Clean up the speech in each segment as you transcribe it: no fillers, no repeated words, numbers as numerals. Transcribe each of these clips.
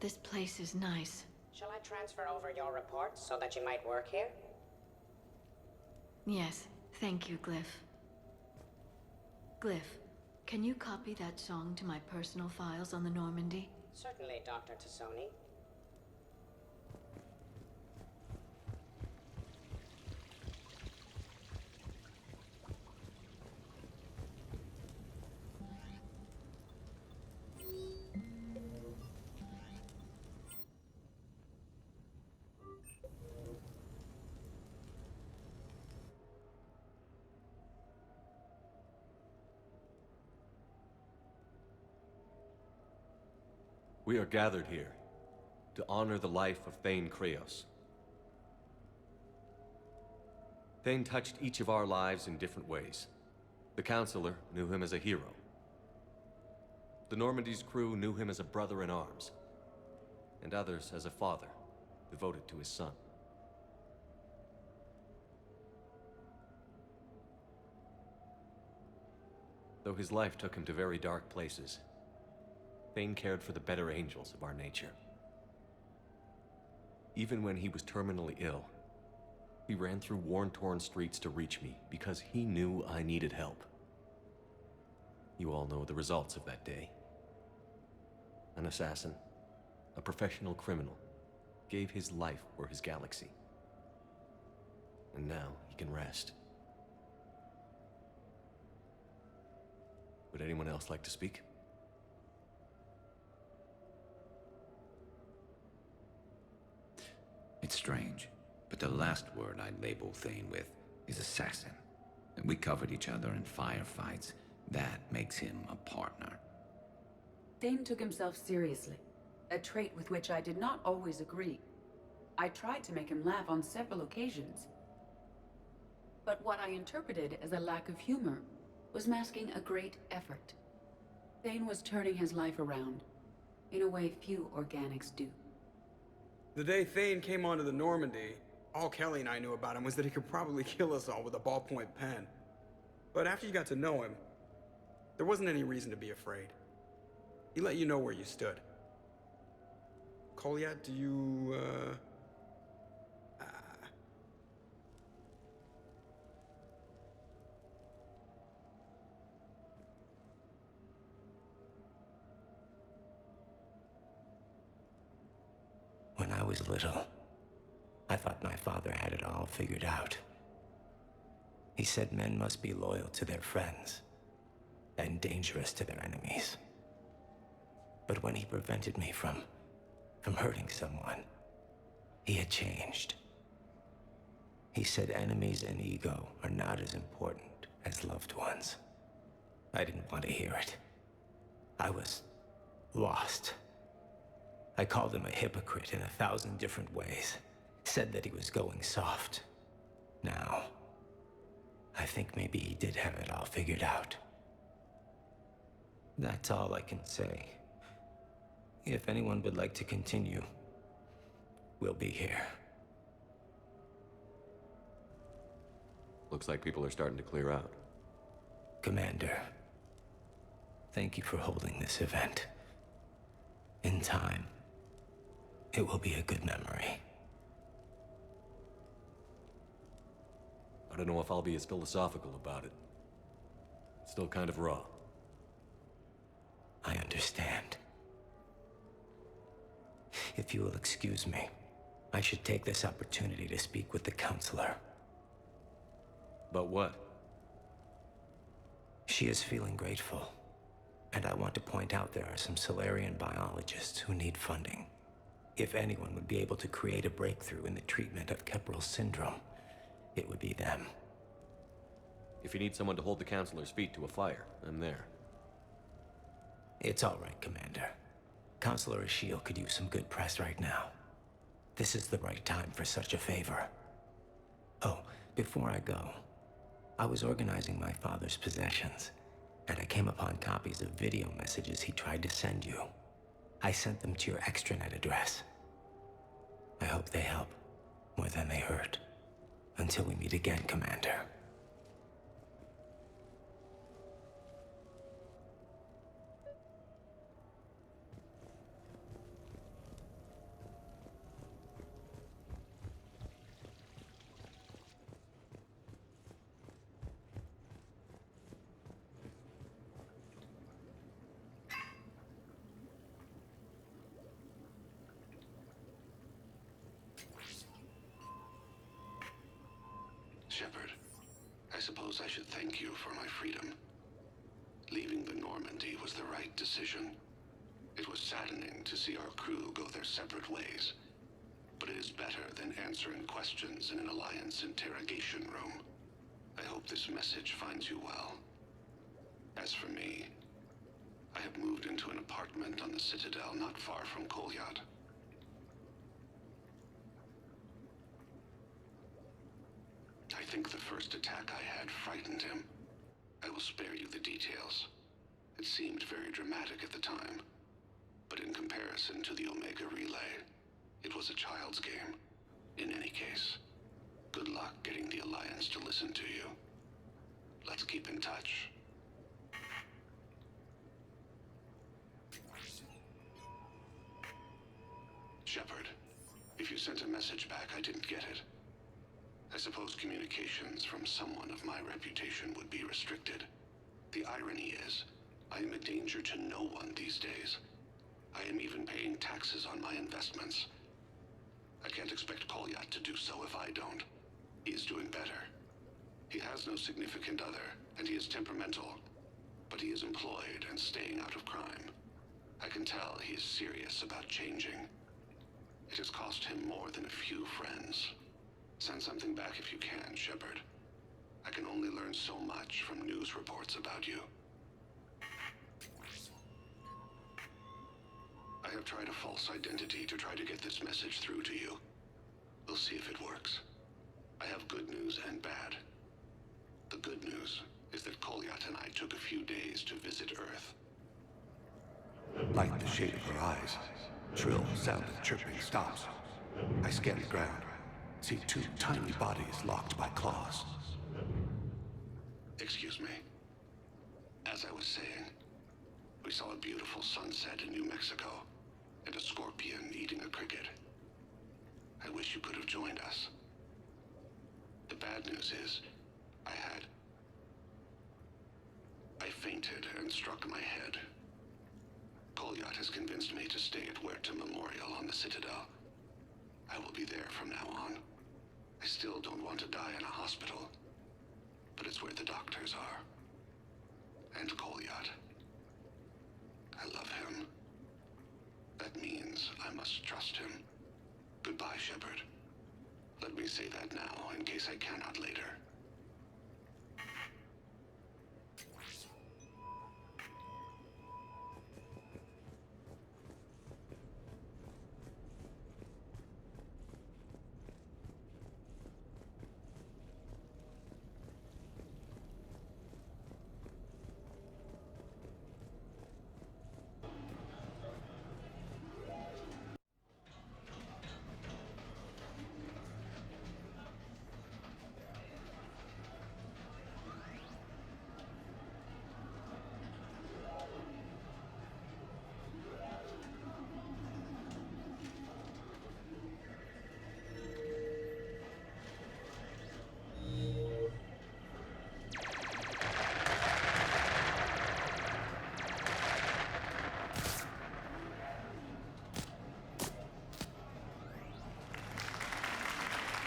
This place is nice. Shall I transfer over your report so that you might work here? Yes, thank you, Glyph. Glyph, can you copy that song to my personal files on the Normandy? Certainly, Dr. Tassoni. We are gathered here to honor the life of Thane Kreos. Thane touched each of our lives in different ways. The Counselor knew him as a hero. The Normandy's crew knew him as a brother in arms, and others as a father devoted to his son. Though his life took him to very dark places, Thane cared for the better angels of our nature. Even when he was terminally ill, he ran through worn-torn streets to reach me because he knew I needed help. You all know the results of that day. An assassin, a professional criminal, gave his life for his galaxy. And now he can rest. Would anyone else like to speak? It's strange, but the last word I'd label Thane with is assassin. And we covered each other in firefights. That makes him a partner. Thane took himself seriously, a trait with which I did not always agree. I tried to make him laugh on several occasions. But what I interpreted as a lack of humor was masking a great effort. Thane was turning his life around, in a way few organics do. The day Thane came onto the Normandy, all Kelly and I knew about him was that he could probably kill us all with a ballpoint pen. But after you got to know him, there wasn't any reason to be afraid. He let you know where you stood. Kolyat, do you, When I was little, I thought my father had it all figured out. He said men must be loyal to their friends and dangerous to their enemies. But when he prevented me from hurting someone, he had changed. He said enemies and ego are not as important as loved ones. I didn't want to hear it. I was lost. I called him a hypocrite in 1,000 different ways. Said that he was going soft. Now, I think maybe he did have it all figured out. That's all I can say. If anyone would like to continue, we'll be here. Looks like people are starting to clear out. Commander, thank you for holding this event. In time, it will be a good memory. I don't know if I'll be as philosophical about it. It's still kind of raw. I understand. If you will excuse me, I should take this opportunity to speak with the Counselor. About what? She is feeling grateful, and I want to point out there are some Solarian biologists who need funding. If anyone would be able to create a breakthrough in the treatment of Keppel's syndrome, it would be them. If you need someone to hold the Counselor's feet to a fire, I'm there. It's all right, Commander. Counselor Ashiel could use some good press right now. This is the right time for such a favor. Oh, before I go, I was organizing my father's possessions, and I came upon copies of video messages he tried to send you. I sent them to your extranet address. I hope they help, more than they hurt. Until we meet again, Commander. Shepard, I suppose I should thank you for my freedom. Leaving the Normandy was the right decision. It was saddening to see our crew go their separate ways, but it is better than answering questions in an Alliance interrogation room. I hope this message finds you well. As for me, I have moved into an apartment on the Citadel not far from Kolyat. I think the first attack I had frightened him. I will spare you the details. It seemed very dramatic at the time, but in comparison to the Omega Relay, it was a child's game. In any case, good luck getting the Alliance to listen to you. Let's keep in touch. Shepard, if you sent a message back, I didn't get it. I suppose communications from someone of my reputation would be restricted. The irony is, I am a danger to no one these days. I am even paying taxes on my investments. I can't expect Kolyat to do so if I don't. He is doing better. He has no significant other, and he is temperamental. But he is employed and staying out of crime. I can tell he is serious about changing. It has cost him more than a few friends. Send something back if you can, Shepard. I can only learn so much from news reports about you. I have tried a false identity to try to get this message through to you. We'll see if it works. I have good news and bad. The good news is that Kolyat and I took a few days to visit Earth. Like the shade of her eyes. Shrill sound of chirping stops. I scan the ground. See two tiny bodies locked by claws. Excuse me. As I was saying, we saw a beautiful sunset in New Mexico, and a scorpion eating a cricket. I wish you could have joined us. The bad news is, I fainted and struck my head. Kolyat has convinced me to stay at Huerta Memorial on the Citadel. I will be there from now on. I still don't want to die in a hospital, but it's where the doctors are. And Kolyat. I love him. That means I must trust him. Goodbye, Shepard. Let me say that now, in case I cannot later.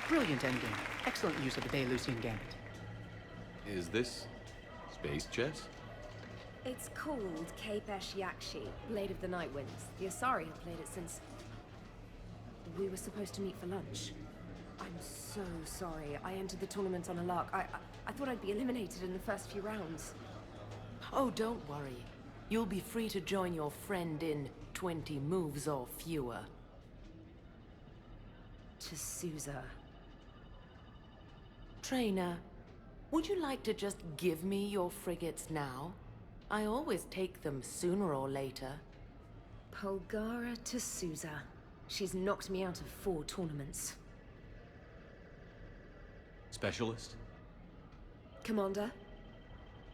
Brilliant endgame. Excellent use of the Dalusian Gambit. Is this space chess? It's called Kapesh Yakshi, Blade of the Night Winds. The Asari have played it since... we were supposed to meet for lunch. I'm so sorry. I entered the tournament on a lark. I thought I'd be eliminated in the first few rounds. Oh, don't worry. You'll be free to join your friend in 20 moves or fewer. To Sousa. Trainer, would you like to just give me your frigates now? I always take them sooner or later. Polgara to Sousa. She's knocked me out of 4 tournaments. Specialist? Commander?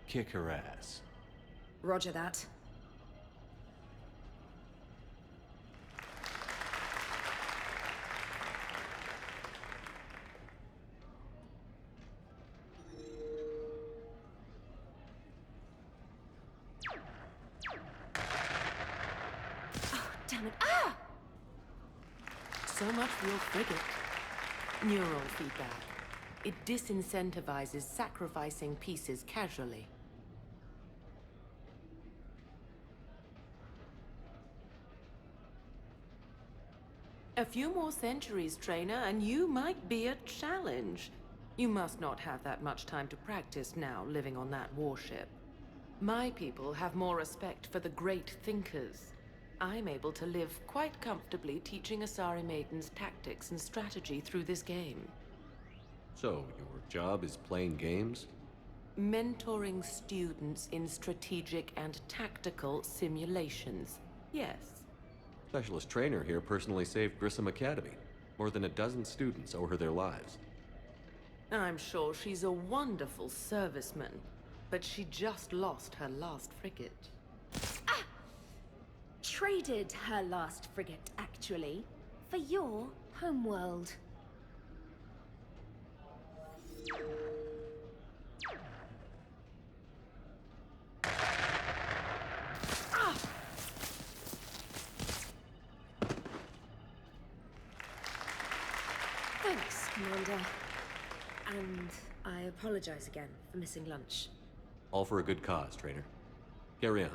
Kick her ass. Roger that. Damn it. Ah! So much for your frigate. Neural feedback. It disincentivizes sacrificing pieces casually. A few more centuries, trainer, and you might be a challenge. You must not have that much time to practice now, living on that warship. My people have more respect for the great thinkers. I'm able to live quite comfortably teaching Asari maidens tactics and strategy through this game. So, your job is playing games? Mentoring students in strategic and tactical simulations. Yes. Specialist trainer here personally saved Grissom Academy. More than a dozen students owe her their lives. I'm sure she's a wonderful serviceman, but she just lost her last frigate. Ah! Traded her last frigate, actually, for your homeworld. Ah! Thanks, Commander. And I apologize again for missing lunch. All for a good cause, trainer. Carry on.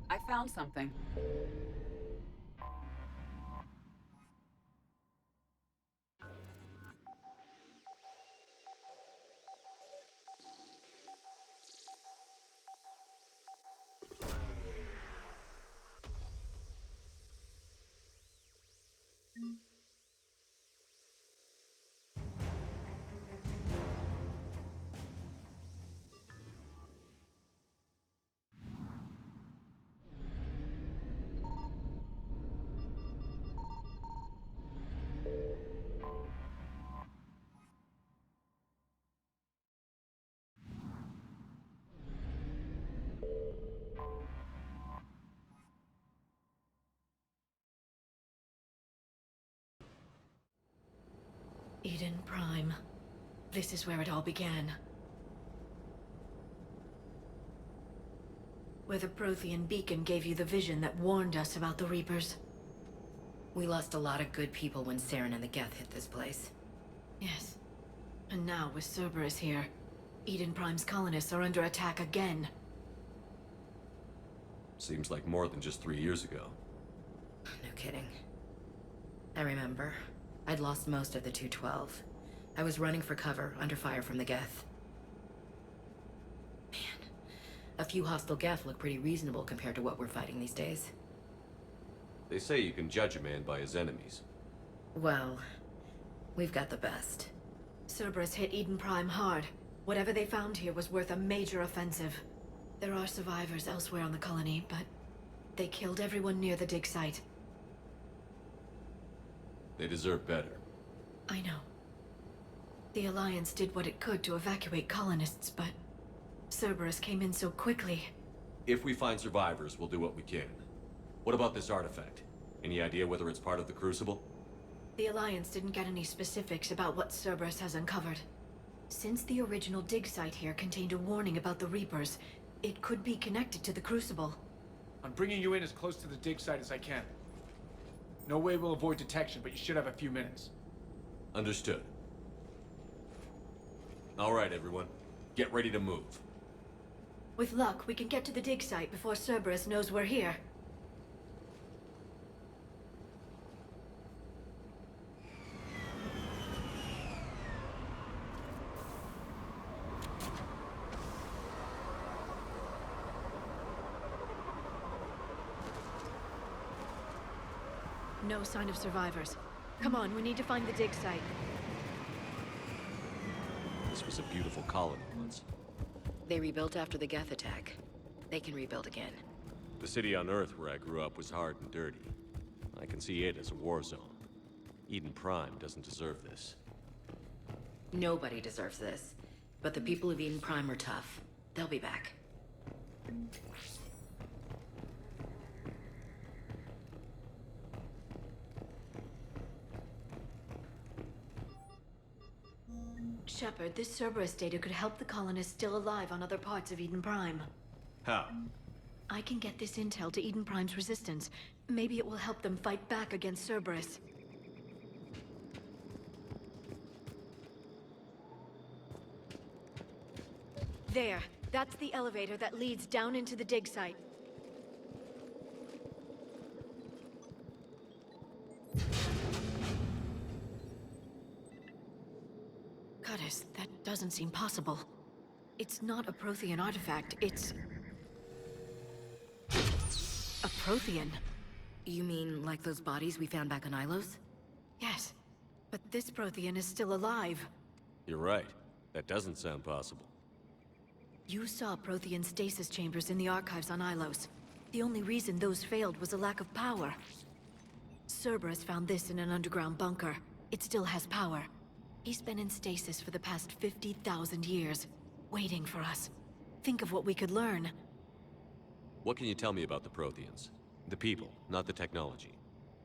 I found something. Eden Prime. This is where it all began. Where the Prothean beacon gave you the vision that warned us about the Reapers. We lost a lot of good people when Saren and the Geth hit this place. Yes. And now, with Cerberus here, Eden Prime's colonists are under attack again. Seems like more than just 3 years ago. No kidding. I remember. I'd lost most of the 212. I was running for cover, under fire from the Geth. Man, a few hostile Geth look pretty reasonable compared to what we're fighting these days. They say you can judge a man by his enemies. Well, we've got the best. Cerberus hit Eden Prime hard. Whatever they found here was worth a major offensive. There are survivors elsewhere on the colony, but they killed everyone near the dig site. They deserve better. I know. The Alliance did what it could to evacuate colonists, but Cerberus came in so quickly. If we find survivors, we'll do what we can. What about this artifact? Any idea whether it's part of the Crucible? The Alliance didn't get any specifics about what Cerberus has uncovered. Since the original dig site here contained a warning about the Reapers, it could be connected to the Crucible. I'm bringing you in as close to the dig site as I can. No way we'll avoid detection, but you should have a few minutes. Understood. All right, everyone. Get ready to move. With luck, we can get to the dig site before Cerberus knows we're here. No sign of survivors. Come on, we need to find the dig site. This was a beautiful colony once. They rebuilt after the Geth attack. They can rebuild again. The city on Earth where I grew up was hard and dirty. I can see it as a war zone. Eden Prime doesn't deserve this. Nobody deserves this. But the people of Eden Prime are tough. They'll be back. Shepard, this Cerberus data could help the colonists still alive on other parts of Eden Prime. How? I can get this intel to Eden Prime's resistance. Maybe it will help them fight back against Cerberus. There. That's the elevator that leads down into the dig site. Goddess, that doesn't seem possible. It's not a Prothean artifact, it's... a Prothean. You mean like those bodies we found back on Ilos? Yes, but this Prothean is still alive. You're right. That doesn't sound possible. You saw Prothean stasis chambers in the archives on Ilos. The only reason those failed was a lack of power. Cerberus found this in an underground bunker. It still has power. He's been in stasis for the past 50,000 years, waiting for us. Think of what we could learn. What can you tell me about the Protheans? The people, not the technology.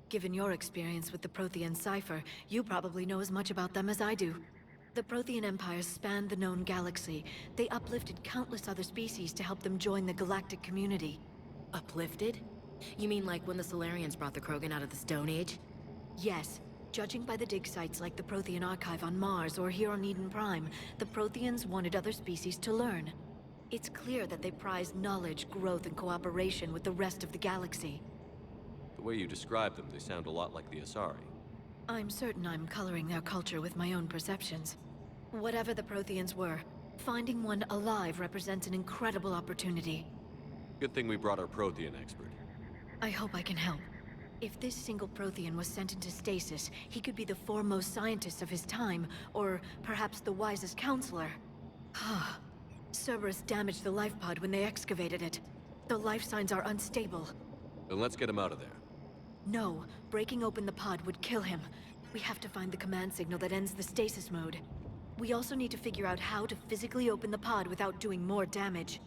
Given your experience with the Prothean cipher, you probably know as much about them as I do. The Prothean empires spanned the known galaxy. They uplifted countless other species to help them join the galactic community. Uplifted? You mean like when the Solarians brought the Krogan out of the Stone Age? Yes. Judging by the dig sites like the Prothean Archive on Mars or here on Eden Prime, the Protheans wanted other species to learn. It's clear that they prized knowledge, growth, and cooperation with the rest of the galaxy. The way you describe them, they sound a lot like the Asari. I'm certain I'm coloring their culture with my own perceptions. Whatever the Protheans were, finding one alive represents an incredible opportunity. Good thing we brought our Prothean expert. I hope I can help. If this single Prothean was sent into stasis, he could be the foremost scientist of his time, or perhaps the wisest counselor. Cerberus damaged the life pod when they excavated it. The life signs are unstable. Then let's get him out of there. No, breaking open the pod would kill him. We have to find the command signal that ends the stasis mode. We also need to figure out how to physically open the pod without doing more damage.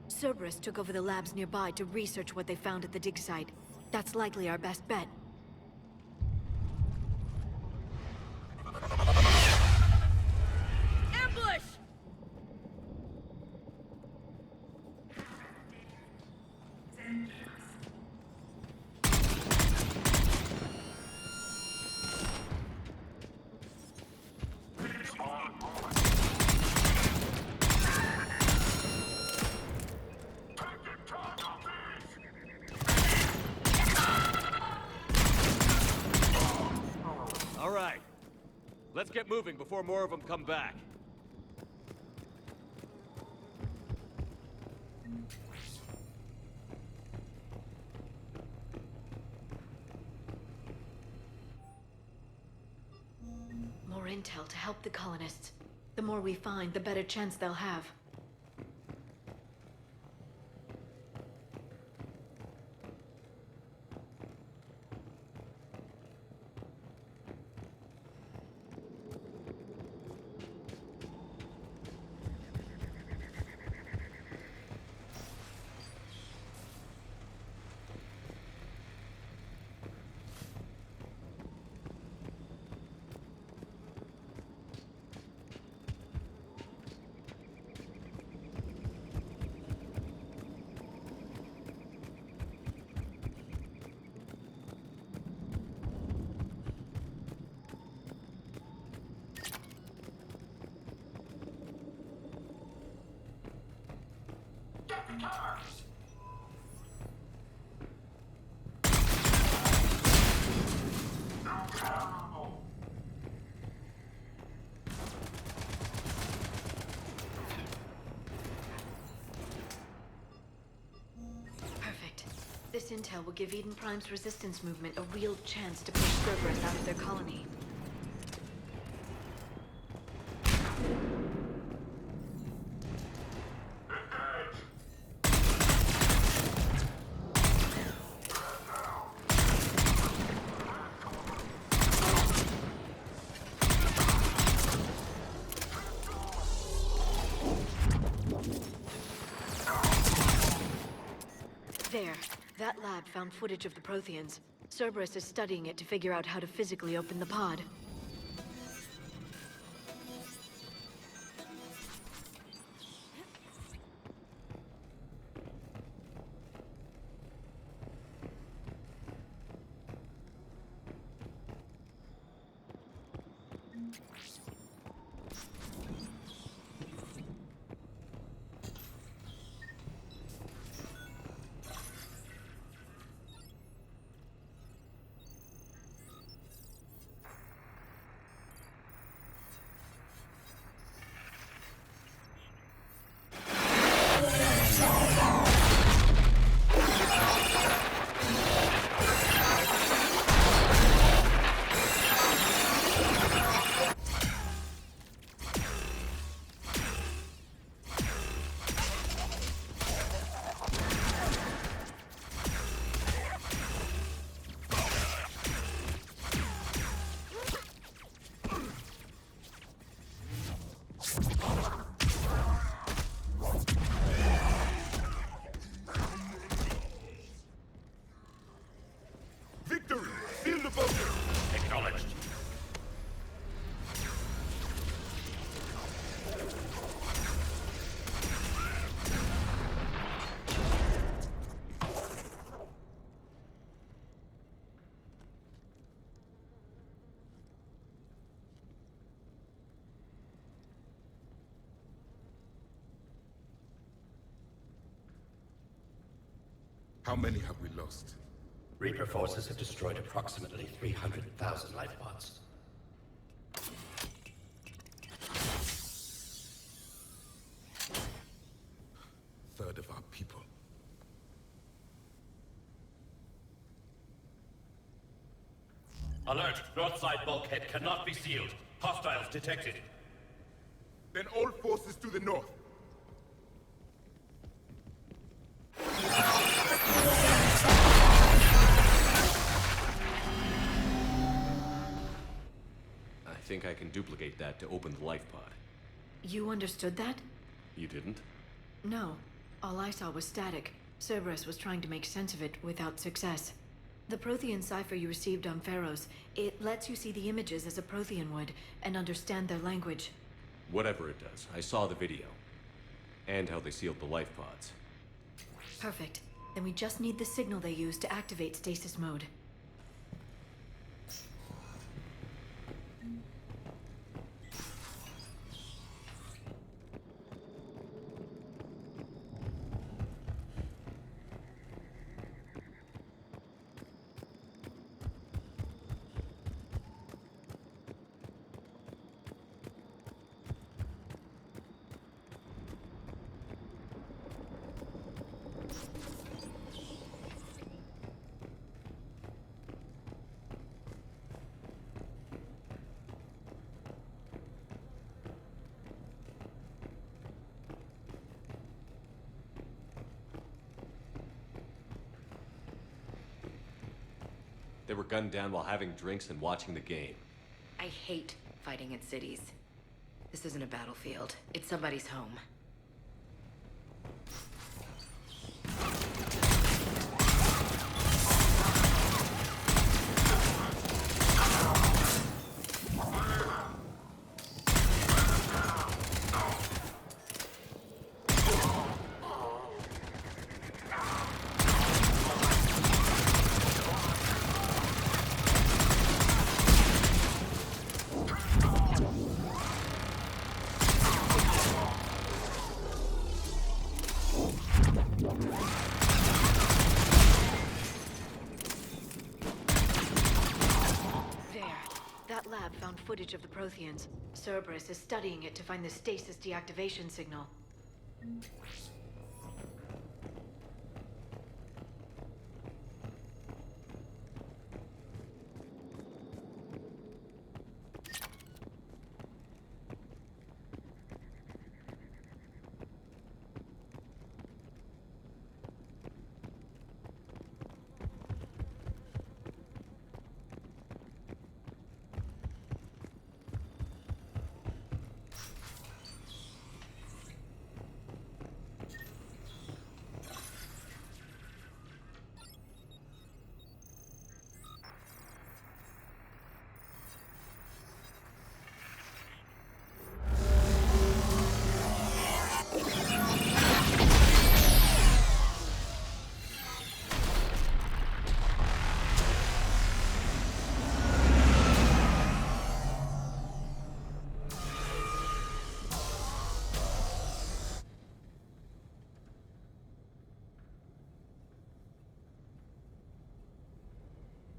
Cerberus took over the labs nearby to research what they found at the dig site. That's likely our best bet. Ambush! All right. Let's get moving before more of them come back. More intel to help the colonists. The more we find, the better chance they'll have. Perfect. This intel will give Eden Prime's resistance movement a real chance to push Cerberus out of their colony. There. That lab found footage of the Protheans. Cerberus is studying it to figure out how to physically open the pod. How many have we lost? Reaper forces have destroyed approximately 300,000 life pods. Third of our people. Alert! North side bulkhead cannot be sealed. Hostiles detected. Then all forces to the north. I think I can duplicate that to open the life pod. You understood that? You didn't? No. All I saw was static. Cerberus was trying to make sense of it without success. The Prothean cipher you received on Pharaohs, it lets you see the images as a Prothean would, and understand their language. Whatever it does, I saw the video. And how they sealed the life pods. Perfect. Then we just need the signal they use to activate stasis mode. They were gunned down while having drinks and watching the game. I hate fighting in cities. This isn't a battlefield. It's somebody's home. found footage of the Protheans. Cerberus is studying it to find the stasis deactivation signal.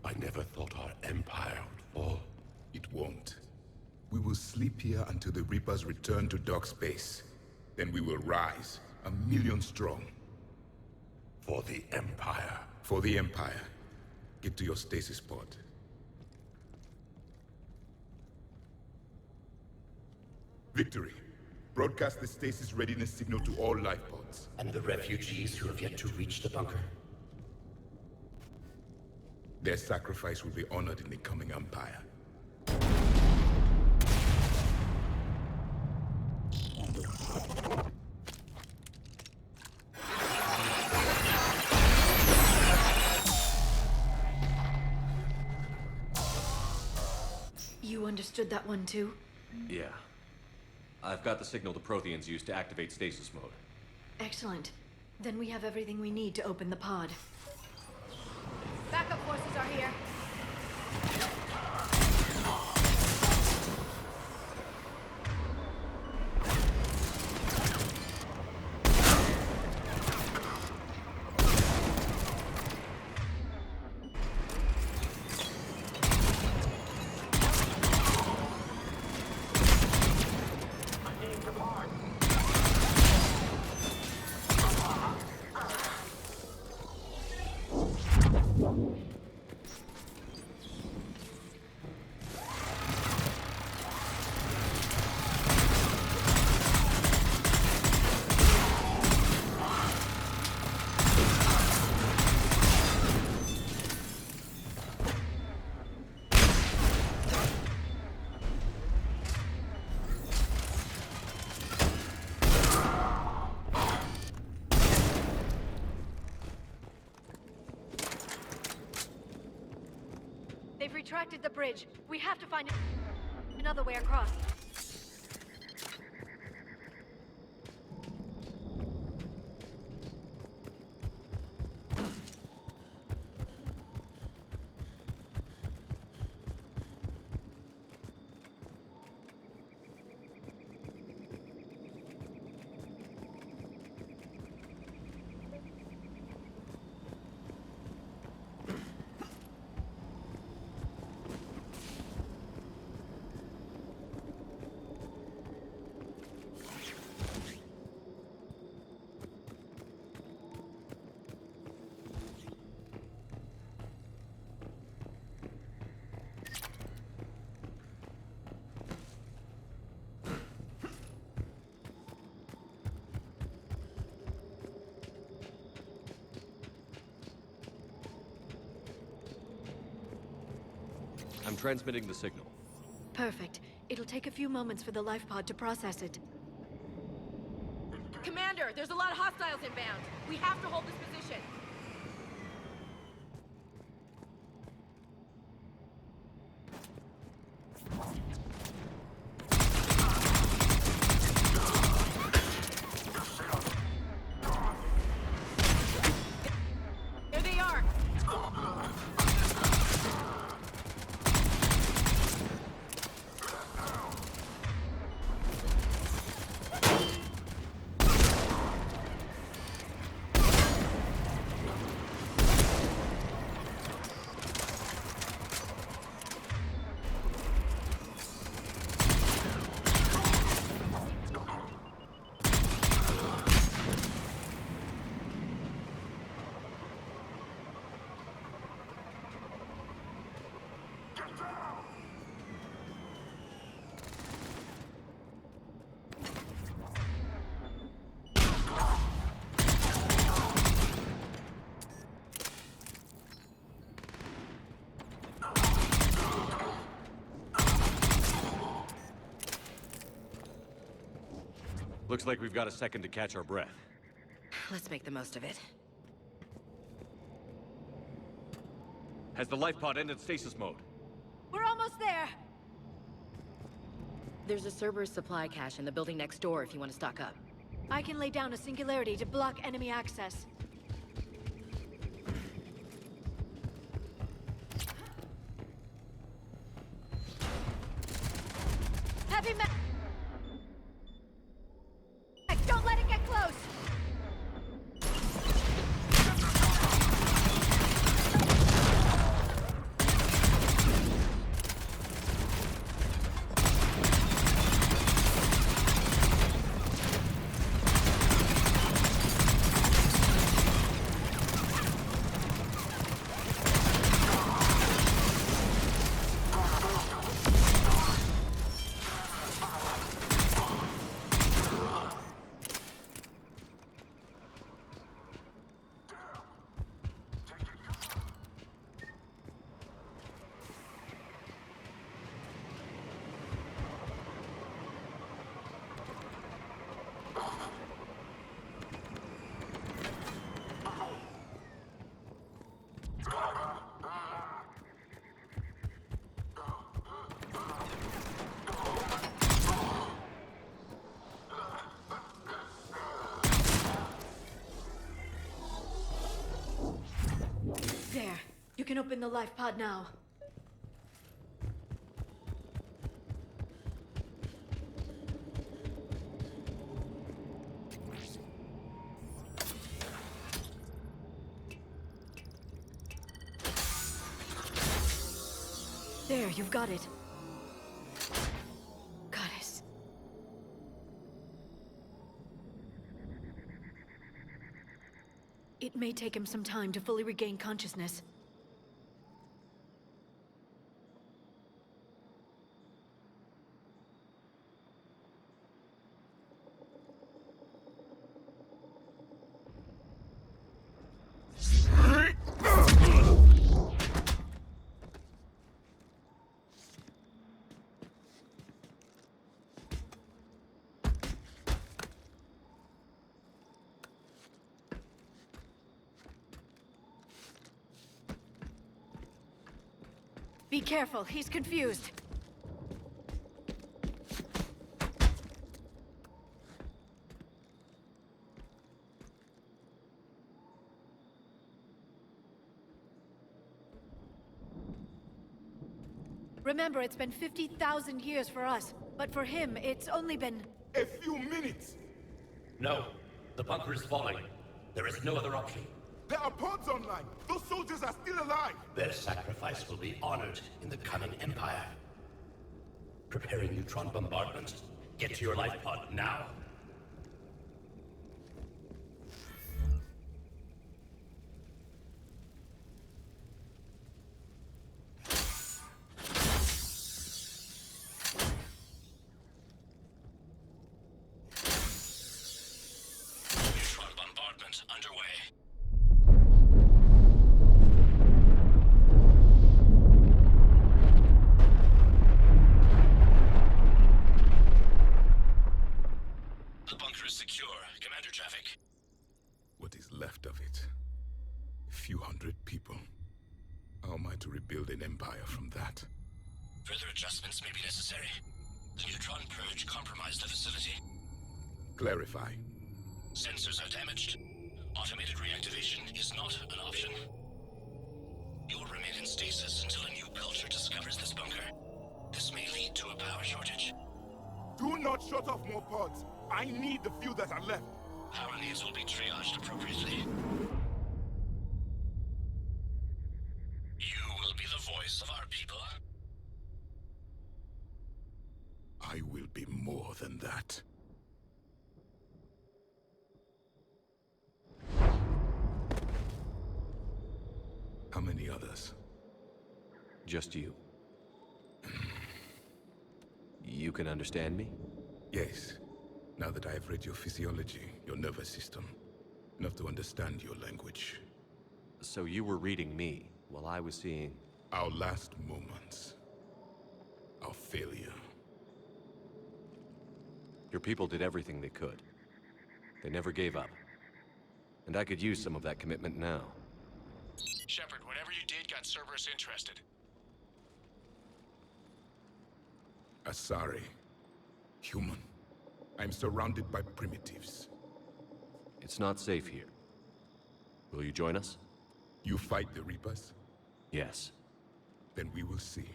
I never thought our empire would fall. It won't. We will sleep here until the Reapers return to dark space. Then we will rise, 1,000,000 strong. For the Empire. For the Empire. Get to your stasis pod. Victory. Broadcast the stasis readiness signal to all life pods. And the refugees who have yet to reach the bunker? Their sacrifice will be honored in the coming Empire. You understood that one too? Yeah. I've got the signal the Protheans use to activate stasis mode. Excellent. Then we have everything we need to open the pod. Backup forces are here. They've retracted the bridge. We have to find another way across. I'm transmitting the signal. Perfect. It'll take a few moments for the life pod to process it. Commander, there's a lot of hostiles inbound. We have to hold this position. There they are! Looks like we've got a second to catch our breath. Let's make the most of it. Has the life pod ended stasis mode? We're almost there! There's a Cerberus supply cache in the building next door if you want to stock up. I can lay down a singularity to block enemy access. Heavy me- Don't let it get close! There. You can open the life pod now. There, you've got it. Goddess. It may take him some time to fully regain consciousness. Be careful, he's confused. Remember, it's been 50,000 years for us, but for him, it's only been... A few minutes! No. The bunker is falling. There is no other option. There are pods online! Those soldiers are still alive! Their sacrifice will be honored in the coming Empire. Preparing neutron bombardment. Get to your life pod now. Neutron bombardment underway. The bunker is secure. Commander traffic. What is left of it? A few hundred people. How am I to rebuild an empire from that? Further adjustments may be necessary. The neutron purge compromised the facility. Clarify. Sensors are damaged. Automated reactivation is not an option. You will remain in stasis until a new culture discovers this bunker. This may lead to a power shortage. Do not shut off more pods! I need the few that are left! Power needs will be triaged appropriately. You will be the voice of our people. I will be more than that. How many others? Just you. You can understand me? Yes. Now that I have read your physiology, your nervous system, enough to understand your language. So you were reading me, while I was seeing... Our last moments. Our failure. Your people did everything they could. They never gave up. And I could use some of that commitment now. Shepard, whatever you did got Cerberus interested. Asari. Human. I'm surrounded by primitives. It's not safe here. Will you join us? You fight the Reapers? Yes. Then we will see.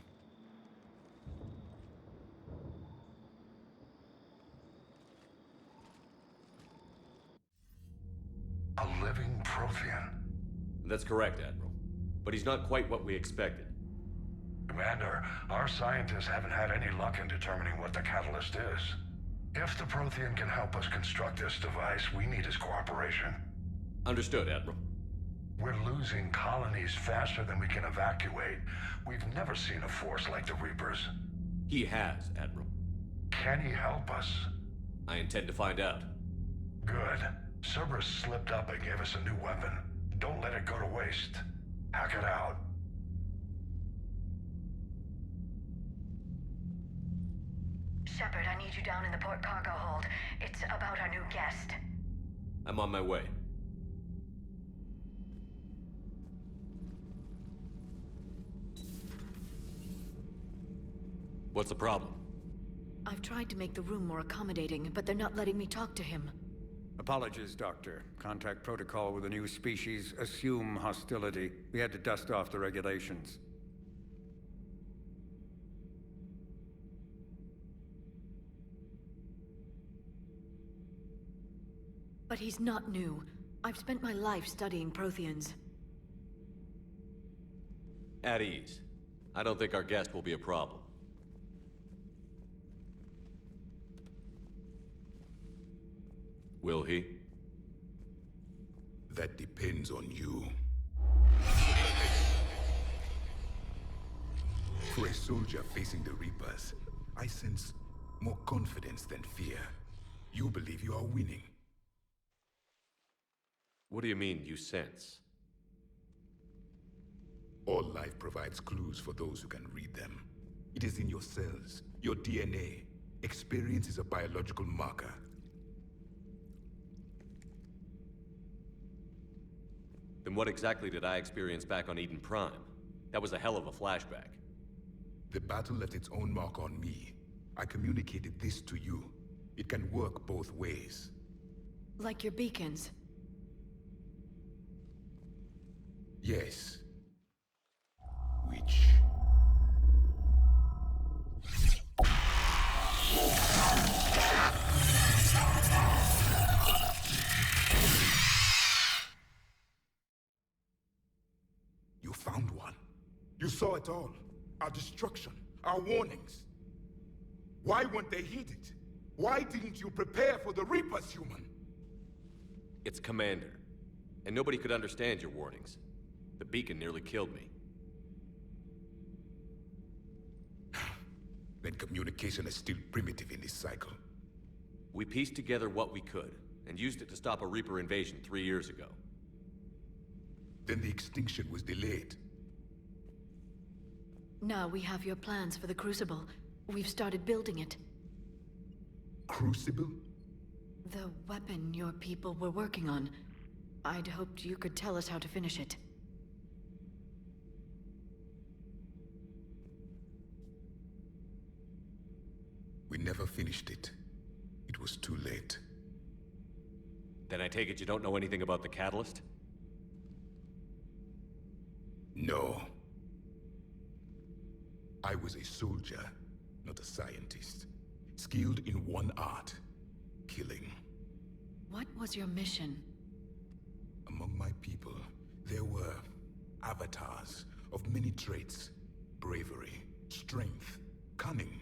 A living Prothean. That's correct, Admiral. But he's not quite what we expected. Commander, our scientists haven't had any luck in determining what the catalyst is. If the Prothean can help us construct this device, we need his cooperation. Understood, Admiral. We're losing colonies faster than we can evacuate. We've never seen a force like the Reapers. He has, Admiral. Can he help us? I intend to find out. Good. Cerberus slipped up and gave us a new weapon. Don't let it go to waste. Hack it out. Shepard, I need you down in the port cargo hold. It's about our new guest. I'm on my way. What's the problem? I've tried to make the room more accommodating, but they're not letting me talk to him. Apologies, Doctor. Contact protocol with a new species. Assume hostility. We had to dust off the regulations. But he's not new. I've spent my life studying Protheans. At ease. I don't think our guest will be a problem. Will he? That depends on you. For a soldier facing the Reapers, I sense more confidence than fear. You believe you are winning. What do you mean, you sense? All life provides clues for those who can read them. It is in your cells, your DNA. Experience is a biological marker. Then what exactly did I experience back on Eden Prime? That was a hell of a flashback. The battle left its own mark on me. I communicated this to you. It can work both ways. Like your beacons. Yes. Which... You found one. You saw it all. Our destruction, our warnings. Why weren't they heeded? Why didn't you prepare for the Reapers, human? It's Commander. And nobody could understand your warnings. The beacon nearly killed me. Then communication is still primitive in this cycle. We pieced together what we could, and used it to stop a Reaper invasion 3 years ago. Then the extinction was delayed. Now we have your plans for the Crucible. We've started building it. Crucible? The weapon your people were working on. I'd hoped you could tell us how to finish it. We never finished it. It was too late. Then I take it you don't know anything about the catalyst? No. I was a soldier, not a scientist. Skilled in one art, killing. What was your mission? Among my people, there were avatars of many traits. Bravery, strength, cunning.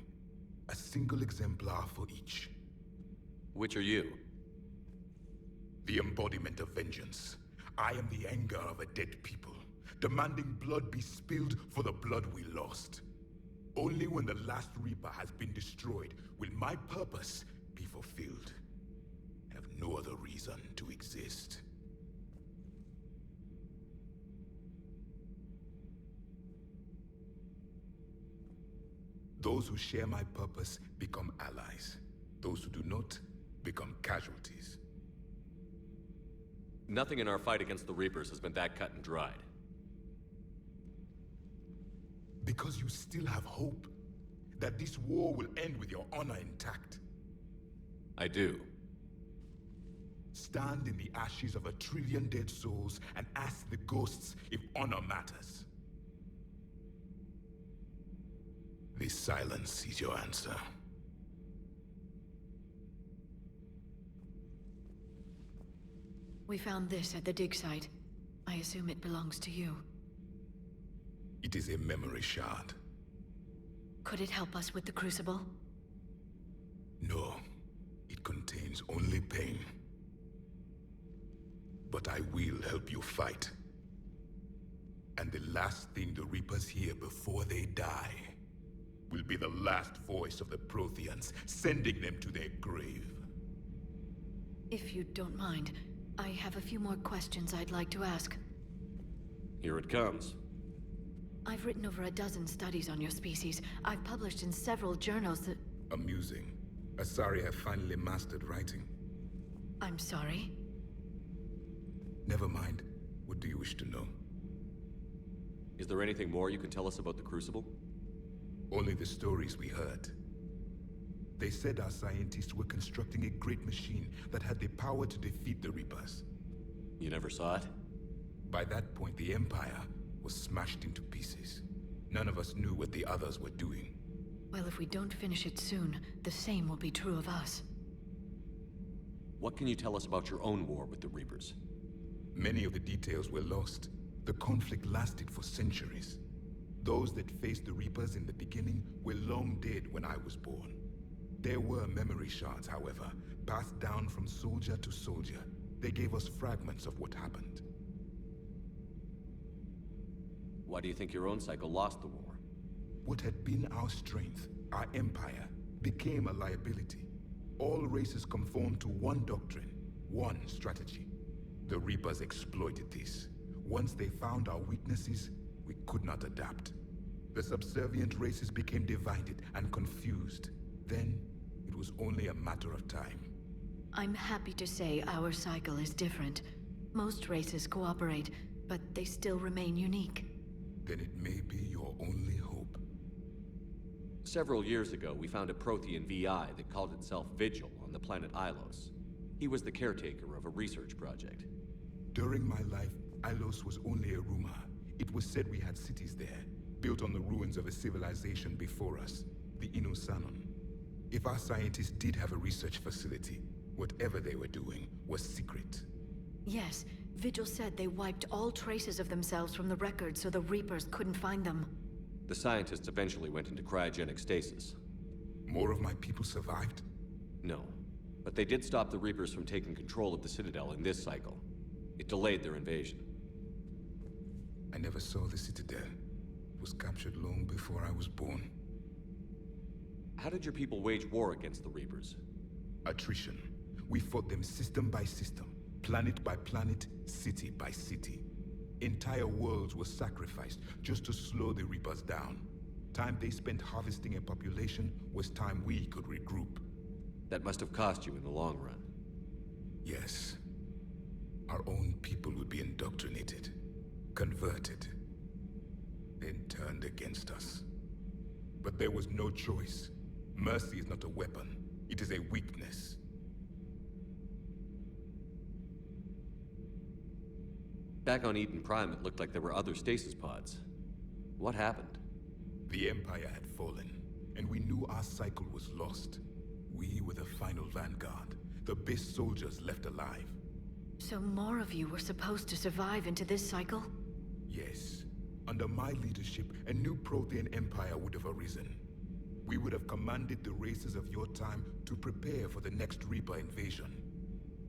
A single exemplar for each. Which are you? The embodiment of vengeance. I am the anger of a dead people, demanding blood be spilled for the blood we lost. Only when the last Reaper has been destroyed will my purpose be fulfilled. I have no other reason to exist. Those who share my purpose become allies. Those who do not become casualties. Nothing in our fight against the Reapers has been that cut and dried. Because you still have hope that this war will end with your honor intact. I do. Stand in the ashes of 1 trillion dead souls and ask the ghosts if honor matters. This silence is your answer. We found this at the dig site. I assume it belongs to you. It is a memory shard. Could it help us with the Crucible? No, it contains only pain. But I will help you fight. And the last thing the Reapers hear before they die will be the last voice of the Protheans, sending them to their grave. If you don't mind, I have a few more questions I'd like to ask. Here it comes. I've written over a dozen studies on your species. I've published in several journals that... Amusing. Asari have finally mastered writing. I'm sorry? Never mind. What do you wish to know? Is there anything more you can tell us about the Crucible? Only the stories we heard. They said our scientists were constructing a great machine that had the power to defeat the Reapers. You never saw it? By that point, the Empire was smashed into pieces. None of us knew what the others were doing. Well, if we don't finish it soon, the same will be true of us. What can you tell us about your own war with the Reapers? Many of the details were lost. The conflict lasted for centuries. Those that faced the Reapers in the beginning were long dead when I was born. There were memory shards, however, passed down from soldier to soldier. They gave us fragments of what happened. Why do you think your own cycle lost the war? What had been our strength, our empire, became a liability. All races conformed to one doctrine, one strategy. The Reapers exploited this. Once they found our weaknesses, we could not adapt. The subservient races became divided and confused. Then, it was only a matter of time. I'm happy to say our cycle is different. Most races cooperate, but they still remain unique. Then it may be your only hope. Several years ago, we found a Prothean VI that called itself Vigil on the planet Ilos. He was the caretaker of a research project. During my life, Ilos was only a rumor. It was said we had cities there, built on the ruins of a civilization before us, the Inusanon. If our scientists did have a research facility, whatever they were doing was secret. Yes, Vigil said they wiped all traces of themselves from the records so the Reapers couldn't find them. The scientists eventually went into cryogenic stasis. More of my people survived? No, but they did stop the Reapers from taking control of the Citadel in this cycle. It delayed their invasion. I never saw the Citadel. It was captured long before I was born. How did your people wage war against the Reapers? Attrition. We fought them system by system, planet by planet, city by city. Entire worlds were sacrificed just to slow the Reapers down. Time they spent harvesting a population was time we could regroup. That must have cost you in the long run. Yes. Our own people would be indoctrinated, converted, then turned against us. But there was no choice. Mercy is not a weapon. It is a weakness. Back on Eden Prime, it looked like there were other stasis pods. What happened? The Empire had fallen, and we knew our cycle was lost. We were the final vanguard, the best soldiers left alive. So more of you were supposed to survive into this cycle? Yes. Under my leadership, a new Prothean empire would have arisen. We would have commanded the races of your time to prepare for the next Reaper invasion.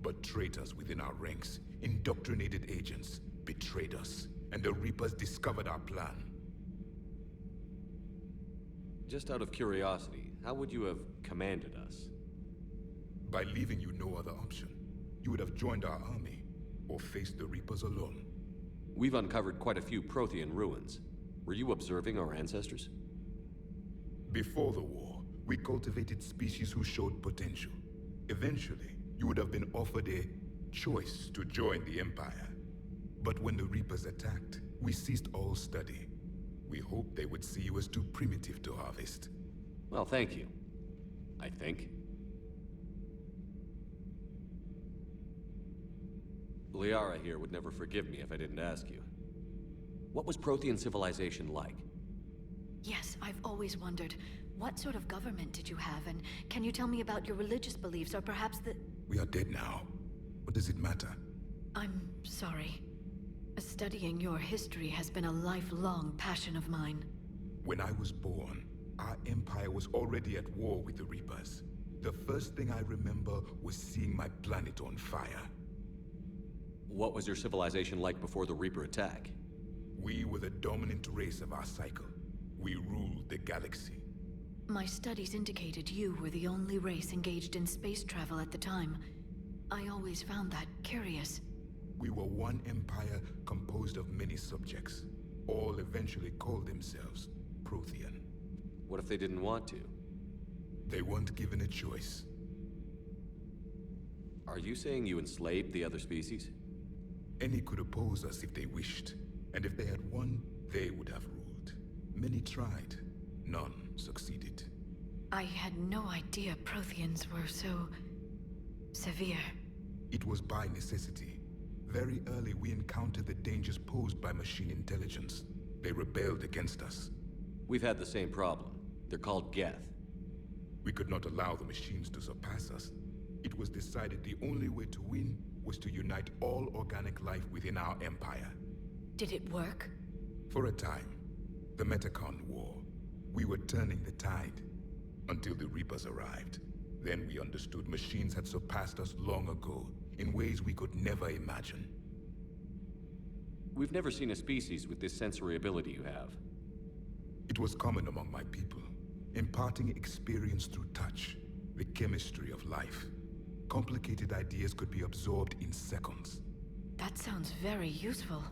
But traitors within our ranks, indoctrinated agents, betrayed us, and the Reapers discovered our plan. Just out of curiosity, how would you have commanded us? By leaving you no other option. You would have joined our army, or faced the Reapers alone. We've uncovered quite a few Prothean ruins. Were you observing our ancestors? Before the war, We cultivated species who showed potential. Eventually, you would have been offered a choice to join the Empire. But when the Reapers attacked, we ceased all study. We hoped they would see you as too primitive to harvest. Well, thank you. I think. Liara here would never forgive me if I didn't ask you. What was Prothean civilization like? Yes, I've always wondered. What sort of government did you have, and can you tell me about your religious beliefs, or perhaps the... We are dead now. What does it matter? I'm sorry. Studying your history has been a lifelong passion of mine. When I was born, our empire was already at war with the Reapers. The first thing I remember was seeing my planet on fire. What was your civilization like before the Reaper attack? We were the dominant race of our cycle. We ruled the galaxy. My studies indicated you were the only race engaged in space travel at the time. I always found that curious. We were one empire composed of many subjects. All eventually called themselves Prothean. What if they didn't want to? They weren't given a choice. Are you saying you enslaved the other species? Any could oppose us if they wished. And if they had won, they would have ruled. Many tried. None succeeded. I had no idea Protheans were so... severe. It was by necessity. Very early we encountered the dangers posed by machine intelligence. They rebelled against us. We've had the same problem. They're called Geth. We could not allow the machines to surpass us. It was decided the only way to win was to unite all organic life within our empire. Did it work? For a time. The Metacon War. We were turning the tide. Until the Reapers arrived. Then we understood machines had surpassed us long ago, in ways we could never imagine. We've never seen a species with this sensory ability you have. It was common among my people, imparting experience through touch, the chemistry of life. Complicated ideas could be absorbed in seconds. That sounds very useful.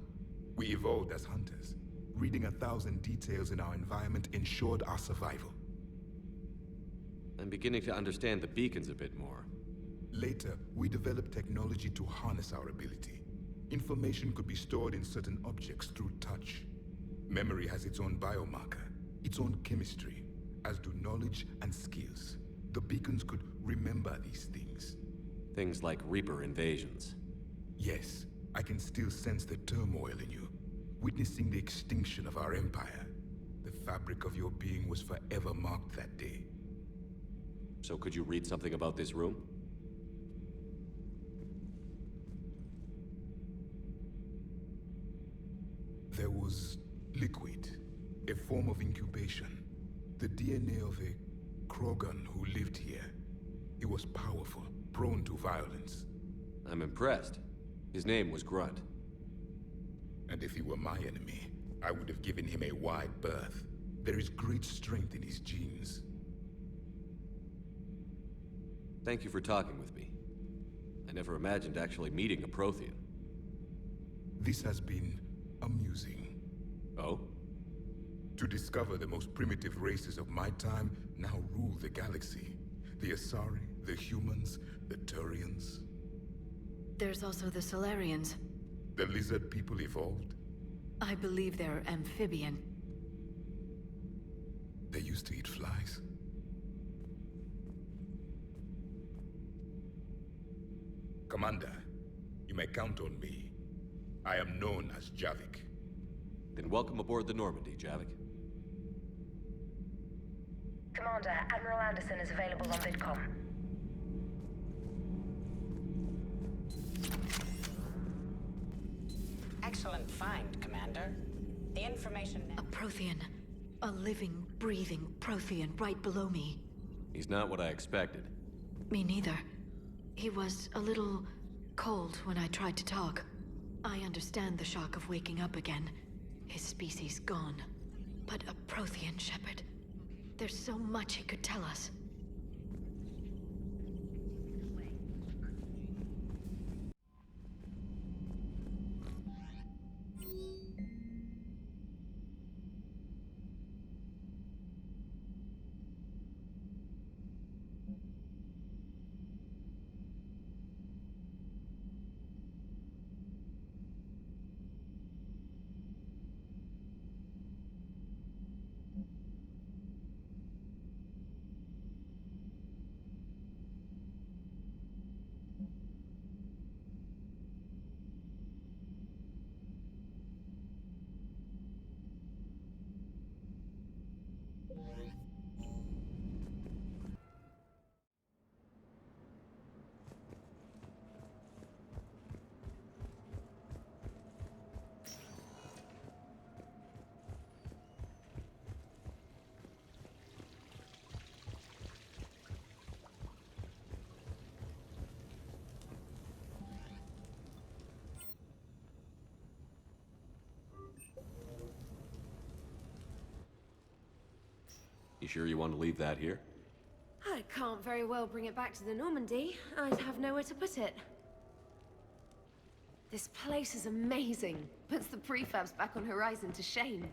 We evolved as hunters. Reading 1,000 details in our environment ensured our survival. I'm beginning to understand the beacons a bit more. Later, we developed technology to harness our ability. Information could be stored in certain objects through touch. Memory has its own biomarker, its own chemistry, as do knowledge and skills. The beacons could remember these things. Things like Reaper invasions. Yes, I can still sense the turmoil in you, witnessing the extinction of our empire. The fabric of your being was forever marked that day. So could you read something about this room? There was liquid, a form of incubation. The DNA of a Krogan who lived here. He was powerful, prone to violence. I'm impressed. His name was Grunt. And if he were my enemy, I would have given him a wide berth. There is great strength in his genes. Thank you for talking with me. I never imagined actually meeting a Prothean. This has been amusing. Oh? To discover the most primitive races of my time now rule the galaxy. The Asari, the humans, the Turians. There's also the Solarians. The lizard people evolved. I believe they're amphibian. They used to eat flies. Commander, you may count on me. I am known as Javik. Then welcome aboard the Normandy, Javik. Commander, Admiral Anderson is available on VidCom. Excellent find, Commander. The information... A Prothean. A living, breathing Prothean right below me. He's not what I expected. Me neither. He was a little cold when I tried to talk. I understand the shock of waking up again. His species gone. But a Prothean shepherd. There's so much he could tell us. You sure you want to leave that here? I can't very well bring it back to the Normandy. I'd have nowhere to put it. This place is amazing. Puts the prefabs back on Horizon to shame.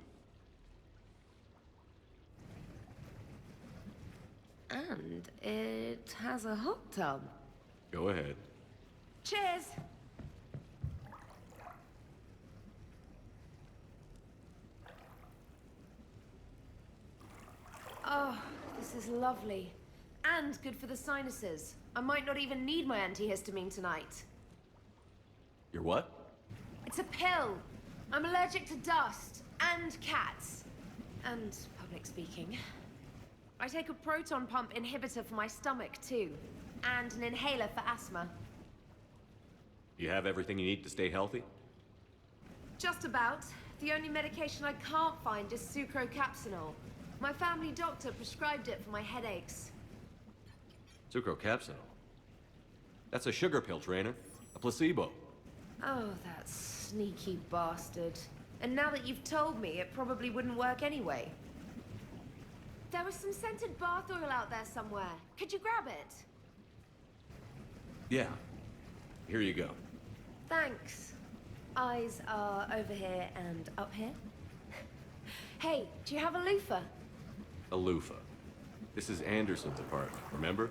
And it has a hot tub. Go ahead. Cheers! Oh, this is lovely. And good for the sinuses. I might not even need my antihistamine tonight. Your what? It's a pill. I'm allergic to dust and cats. And public speaking. I take a proton pump inhibitor for my stomach too. And an inhaler for asthma. You have everything you need to stay healthy? Just about. The only medication I can't find is sucrocapsinol. My family doctor prescribed it for my headaches. Sucrocapsinol? That's a sugar pill, Trainer. A placebo. Oh, that sneaky bastard. And now that you've told me, it probably wouldn't work anyway. There was some scented bath oil out there somewhere. Could you grab it? Yeah. Here you go. Thanks. Eyes are over here and up here. Hey, do you have a loofah? A loofah. This is Anderson's apartment, remember?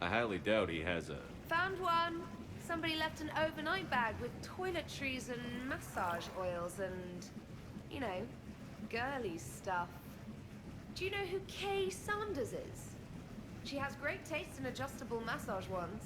I highly doubt he has a... Found one. Somebody left an overnight bag with toiletries and massage oils and, you know, girly stuff. Do you know who Kay Sanders is? She has great taste in adjustable massage wands.